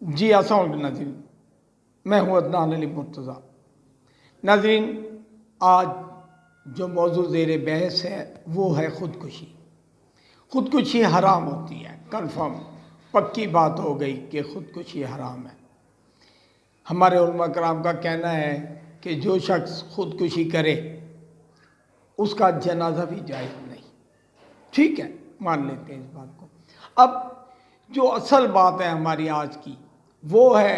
जी अस्सलाम वालेकुम नाज़रीन, मैं हूँ अदनान अली मुर्तज़ा। नाज़रीन, आज जो मौजू ज़ेर बहस है वो है ख़ुदकुशी। ख़ुदकुशी हराम होती है, कन्फर्म पक्की बात हो गई कि ख़ुदकुशी हराम है। हमारे उलमा कराम का कहना है कि जो शख्स ख़ुदकुशी करे उसका जनाजा भी जायज़ नहीं। ठीक है, मान लेते हैं इस बात को। अब जो असल बात है हमारी आज की वो है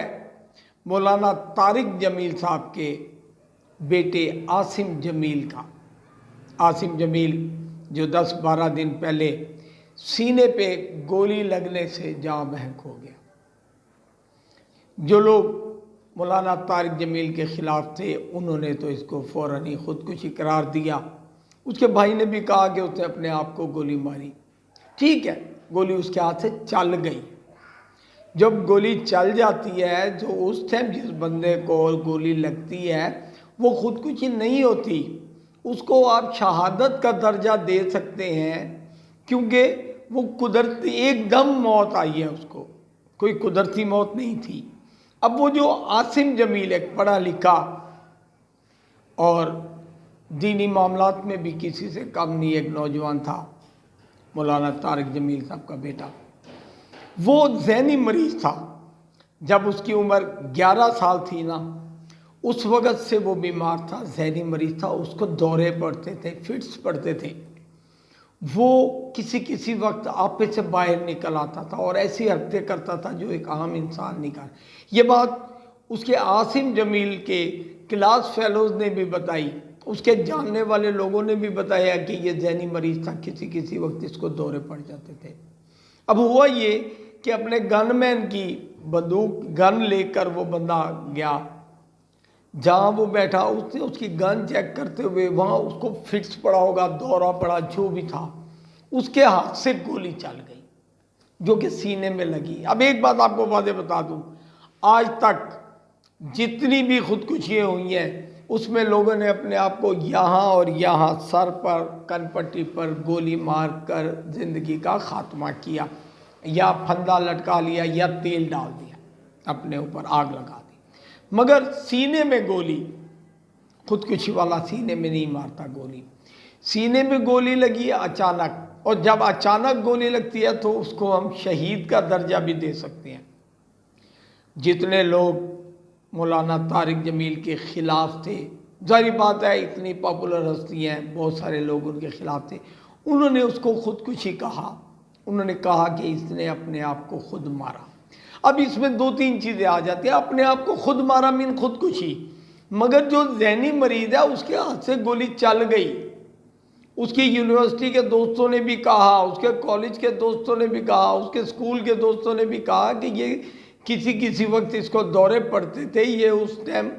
मौलाना तारिक जमील साहब के बेटे आसिम जमील का। आसिम जमील जो 10-12 दिन पहले सीने पे गोली लगने से जान बहक हो गया। जो लोग मौलाना तारिक जमील के ख़िलाफ़ थे उन्होंने तो इसको फ़ौरन ही ख़ुदकुशी करार दिया। उसके भाई ने भी कहा कि उसने अपने आप को गोली मारी। ठीक है, गोली उसके हाथ से चल गई। जब गोली चल जाती है, जो उस टाइम जिस बंदे को गोली लगती है वो ख़ुदकुशी नहीं होती, उसको आप शहादत का दर्जा दे सकते हैं, क्योंकि वो कुदरती एकदम मौत आई है, उसको कोई कुदरती मौत नहीं थी। अब वो जो आसिम जमील एक पढ़ा लिखा और दीनी मामलात में भी किसी से कम नहीं एक नौजवान था, मौलाना तारिक जमील साहब का बेटा, वो ज़हनी मरीज़ था। जब उसकी उम्र 11 साल थी ना, उस वक़्त से वो बीमार था, ज़हनी मरीज़ था। उसको दौरे पड़ते थे, फिट्स पड़ते थे। वो किसी किसी वक्त आपे से बाहर निकल आता था और ऐसी हरकतें करता था जो एक आम इंसान नहीं कर। ये बात उसके आसिम जमील के क्लास फेलोज़ ने भी बताई, उसके जानने वाले लोगों ने भी बताया कि ये ज़हनी मरीज़ था, किसी किसी वक्त इसको दौरे पड़ जाते थे। अब हुआ ये कि अपने गनमैन की बंदूक गन लेकर वो बंदा गया, जहाँ वो बैठा उसने उसकी गन चेक करते हुए वहाँ उसको फिक्स पड़ा होगा, दौरा पड़ा, जो भी था, उसके हाथ से गोली चल गई जो कि सीने में लगी। अब एक बात आपको वादे बता दूँ, आज तक जितनी भी खुदकुशियाँ हुई हैं उसमें लोगों ने अपने आप को यहाँ और यहाँ सर पर, कनपट्टी पर गोली मार कर ज़िंदगी का ख़ात्मा किया, या फंदा लटका लिया, या तेल डाल दिया, अपने ऊपर आग लगा दी। मगर सीने में गोली, खुदकुशी वाला सीने में नहीं मारता गोली। सीने में गोली लगी अचानक, और जब अचानक गोली लगती है तो उसको हम शहीद का दर्जा भी दे सकते हैं। जितने लोग मौलाना तारिक जमील के ख़िलाफ़ थे, जाहिर बात है इतनी पॉपुलर हस्ती हैं, बहुत सारे लोग उनके ख़िलाफ़ थे, उन्होंने उसको खुदकुशी कहा। उन्होंने कहा कि इसने अपने आप को खुद मारा। अब इसमें 2-3 चीज़ें आ जाती हैं। अपने आप को खुद मारा मीन खुदकुशी, मगर जो ज़हनी मरीज़ है उसके हाथ से गोली चल गई। उसकी यूनिवर्सिटी के दोस्तों ने भी कहा, उसके कॉलेज के दोस्तों ने भी कहा, उसके स्कूल के दोस्तों ने भी कहा कि ये किसी किसी वक्त इसको दौरे पड़ते थे, ये उस टाइम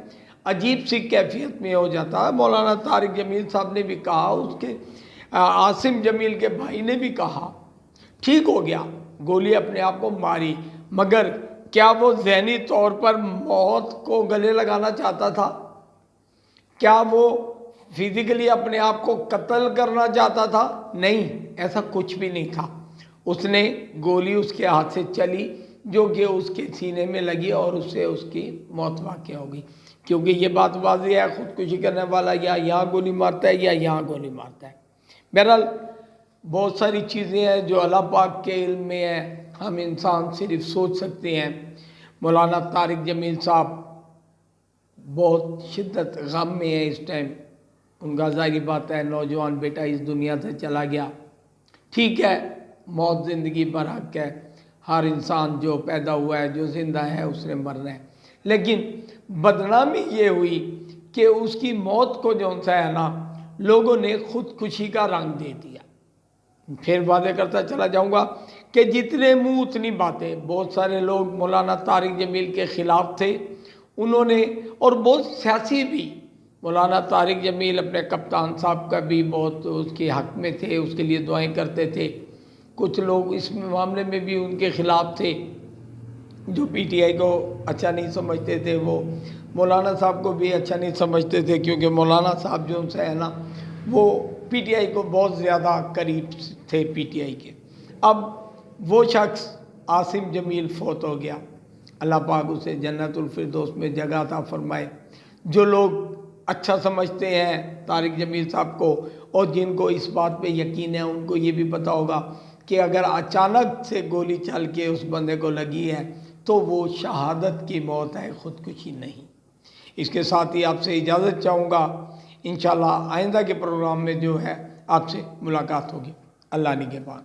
अजीब सी कैफियत में हो जाता है। मौलाना तारिक जमील साहब ने भी कहा, उसके आसिम जमील के भाई ने भी कहा, ठीक हो गया, गोली अपने आप को मारी, मगर क्या वो ज़हनी तौर पर मौत को गले लगाना चाहता था? क्या वो फिज़िकली अपने आप को कत्ल करना चाहता था? नहीं, ऐसा कुछ भी नहीं था। उसने गोली उसके हाथ से चली जो कि उसके सीने में लगी और उससे उसकी मौत वाक़या हो गई। क्योंकि ये बात वाज़ेह है, ख़ुदकुशी करने वाला या यहाँ गोली मारता है या यहाँ गोली मारता है। बहरहाल बहुत सारी चीज़ें हैं जो अल्लाह पाक के इल्म में है, हम इंसान सिर्फ सोच सकते हैं। मौलाना तारिक जमील साहब बहुत शिद्दत गम में है इस टाइम। उनका ज़ाहिर बात है नौजवान बेटा इस दुनिया से चला गया। ठीक है, मौत ज़िंदगी पर हक है, हर इंसान जो पैदा हुआ है, जो ज़िंदा है, उसने मरना है। लेकिन बदनामी ये हुई कि उसकी मौत को जो है ना, लोगों ने खुदकुशी का रंग दे दिया। फिर वादे करता चला जाऊंगा कि जितने मुंह उतनी बातें। बहुत सारे लोग मौलाना तारिक जमील के ख़िलाफ़ थे, उन्होंने, और बहुत सियासी भी। मौलाना तारिक जमील अपने कप्तान साहब का भी बहुत उसके हक़ में थे, उसके लिए दुआएं करते थे। कुछ लोग इस मामले में भी उनके ख़िलाफ़ थे जो पीटीआई को अच्छा नहीं समझते थे, वो मौलाना साहब को भी अच्छा नहीं समझते थे, क्योंकि मौलाना साहब जो उनसे है ना, वो पीटीआई को बहुत ज़्यादा करीब थे पीटीआई के। अब वो शख्स आसिम जमील फौत हो गया। अल्लाह पाक उसे जन्नतुल फिरदौस में जगह अता फरमाए। जो लोग अच्छा समझते हैं तारिक जमील साहब को और जिनको इस बात पे यकीन है, उनको ये भी पता होगा कि अगर अचानक से गोली चल के उस बंदे को लगी है तो वो शहादत की मौत है, ख़ुदकुशी नहीं। इसके साथ ही आपसे इजाज़त चाहूँगा। इंशाल्लाह आइंदा के प्रोग्राम में जो है आपसे मुलाकात होगी। अल्लाह निगहबान।